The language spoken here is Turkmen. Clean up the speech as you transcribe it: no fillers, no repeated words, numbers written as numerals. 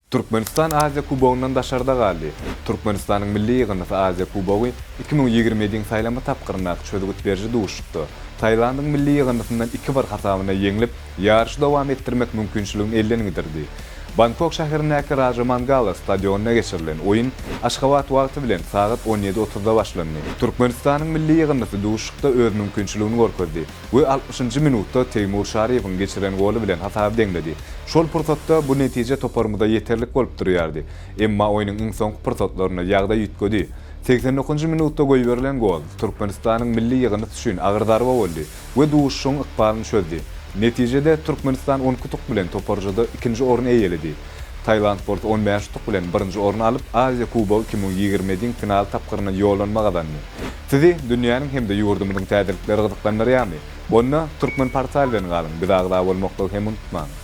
Türkmenistan Aziya Kubogynyň daşarda galdy. Türkmenistanyň milli ýygyny Aziya Kubogy 2020-nji saýlama tapgyrynda çözgüt berji duşupdy. Taýlandyň milli ýygynyňdan 2-1 hasabyna ýeňilip, ýarşy dowam etdirmek mümkinçiligini ellenigdirdi. Bangkok şäherindäki Raja Mangala stadionuna geçirilen oyun Aşgabat wagty bilen saat 17:30-da başlandy. Türkmenistanyň milli ýygyny duşukda öz mümkinçiligini görkezdi. Bu 60-njy minutda Teymur Şariýewiň geçiren goly bilen hasap deňledi. Şol pursatda bu netije toparmada ýeterlik bolup durýardy. Emma oýunyň iň soňky pursatlaryna ýagda ýetgedi. 89-njy minutda goý berilen gol Türkmenistanyň milli ýygyny üçin agyr darba boldy we duşuşyň ykbalyny çözdi. Netijede Türkmenistan 10 kutuk bilen toparjyda 2-nji orny eýeledi. Taýland bolsa 15 kutuk bilen 1-nji orny alyp Aziya Kubogy 2020-njiň final tapgyryna ýolanma gazandy. Sizi dünýäniň hemde ýurdumyzyň täzelikleri gyzyklanýarmy? Bonna Türkmen portalinden galyň. Bir agda bolmakda hem unutmaň.